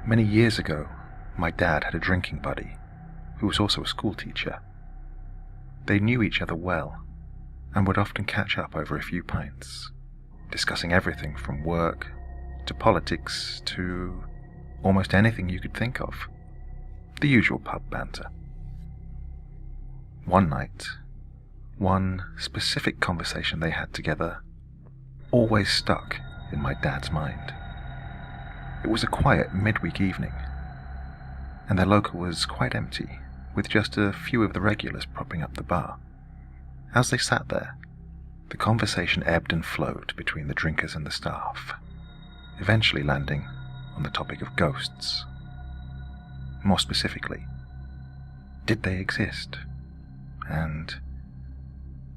Many years ago, my dad had a drinking buddy who was also a school teacher. They knew each other well and would often catch up over a few pints, discussing everything from work to politics to almost anything you could think of. The usual pub banter. One night, one specific conversation they had together always stuck in my dad's mind. It was a quiet midweek evening, and their local was quite empty, with just a few of the regulars propping up the bar. As they sat there, the conversation ebbed and flowed between the drinkers and the staff, eventually landing on the topic of ghosts. More specifically, did they exist? And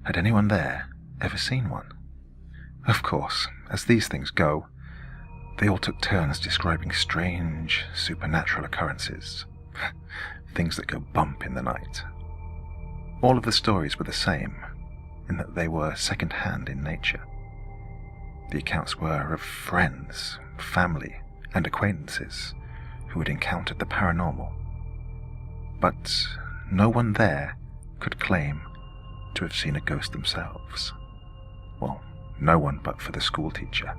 had anyone there ever seen one? Of course, as these things go, they all took turns describing strange, supernatural occurrences, things that go bump in the night. All of the stories were the same, in that they were second-hand in nature. The accounts were of friends, family, and acquaintances who had encountered the paranormal. But no one there could claim to have seen a ghost themselves. Well, no one but for the school teacher.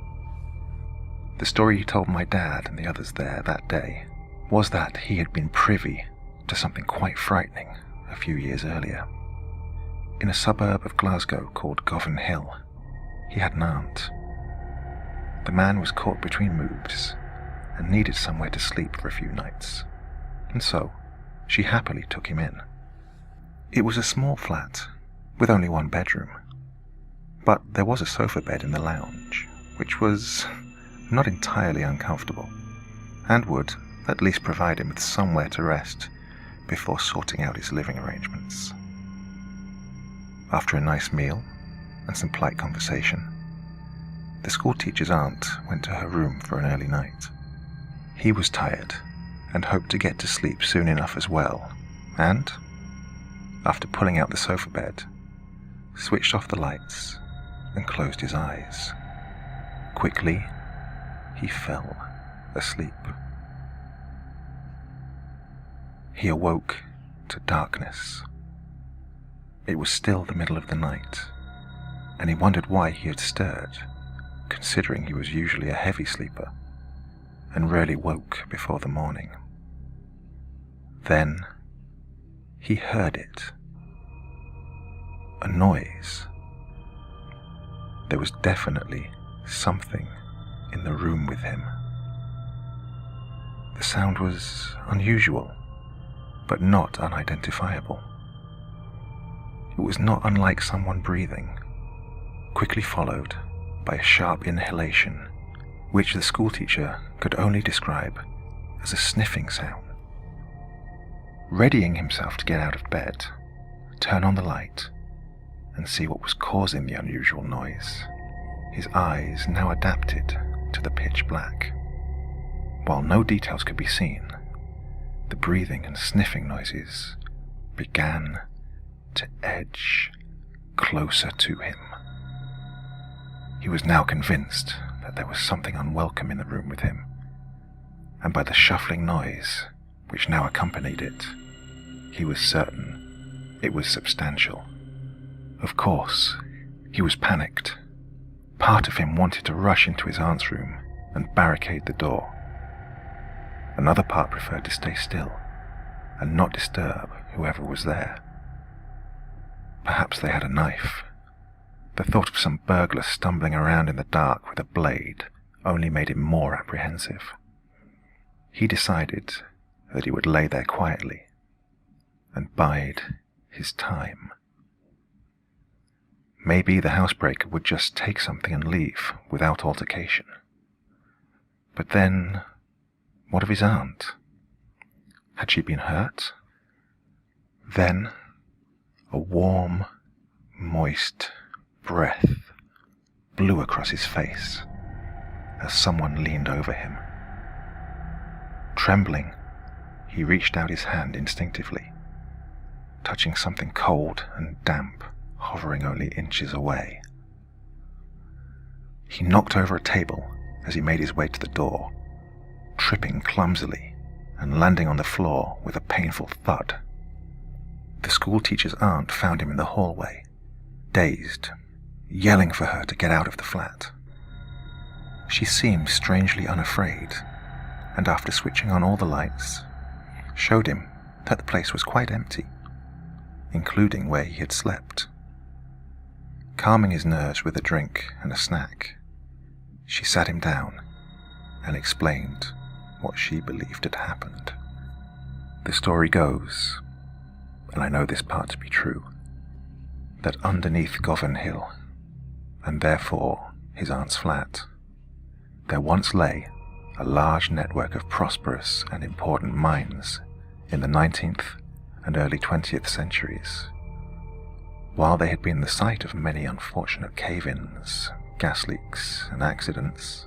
The story he told my dad and the others there that day was that he had been privy to something quite frightening a few years earlier. In a suburb of Glasgow called Govan Hill, he had an aunt. The man was caught between moves and needed somewhere to sleep for a few nights, and so she happily took him in. It was a small flat with only one bedroom, but there was a sofa bed in the lounge, which was not entirely uncomfortable, and would at least provide him with somewhere to rest before sorting out his living arrangements. After a nice meal and some polite conversation, the schoolteacher's aunt went to her room for an early night. He was tired and hoped to get to sleep soon enough as well, and, after pulling out the sofa bed, switched off the lights and closed his eyes. Quickly, he fell asleep. He awoke to darkness. It was still the middle of the night, and he wondered why he had stirred, considering he was usually a heavy sleeper and rarely woke before the morning. Then he heard it. A noise. There was definitely something in the room with him. The sound was unusual, but not unidentifiable. It was not unlike someone breathing, quickly followed by a sharp inhalation, which the schoolteacher could only describe as a sniffing sound. Readying himself to get out of bed, turn on the light, and see what was causing the unusual noise, his eyes now adapted to the pitch black. While no details could be seen, the breathing and sniffing noises began to edge closer to him. He was now convinced that there was something unwelcome in the room with him, and by the shuffling noise which now accompanied it, he was certain it was substantial. Of course, he was panicked. Part of him wanted to rush into his aunt's room and barricade the door. Another part preferred to stay still and not disturb whoever was there. Perhaps they had a knife. The thought of some burglar stumbling around in the dark with a blade only made him more apprehensive. He decided that he would lay there quietly and bide his time. Maybe the housebreaker would just take something and leave without altercation. But then, what of his aunt? Had she been hurt? Then, a warm, moist breath blew across his face as someone leaned over him. Trembling, he reached out his hand instinctively, touching something cold and damp hovering only inches away. He knocked over a table as he made his way to the door, tripping clumsily and landing on the floor with a painful thud. The schoolteacher's aunt found him in the hallway, dazed, yelling for her to get out of the flat. She seemed strangely unafraid, and after switching on all the lights, showed him that the place was quite empty, including where he had slept. Calming his nerves with a drink and a snack, she sat him down and explained what she believed had happened. The story goes, and I know this part to be true, that underneath Govan Hill, and therefore his aunt's flat, there once lay a large network of prosperous and important mines in the 19th and early 20th centuries. While they had been the site of many unfortunate cave-ins, gas leaks, and accidents,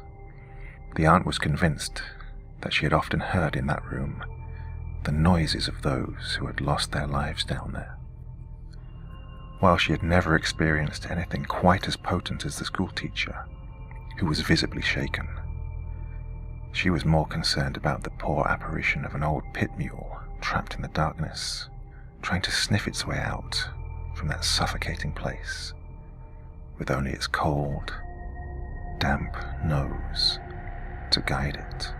the aunt was convinced that she had often heard in that room the noises of those who had lost their lives down there. While she had never experienced anything quite as potent as the schoolteacher, who was visibly shaken, she was more concerned about the poor apparition of an old pit mule trapped in the darkness, trying to sniff its way out from that suffocating place, with only its cold, damp nose to guide it.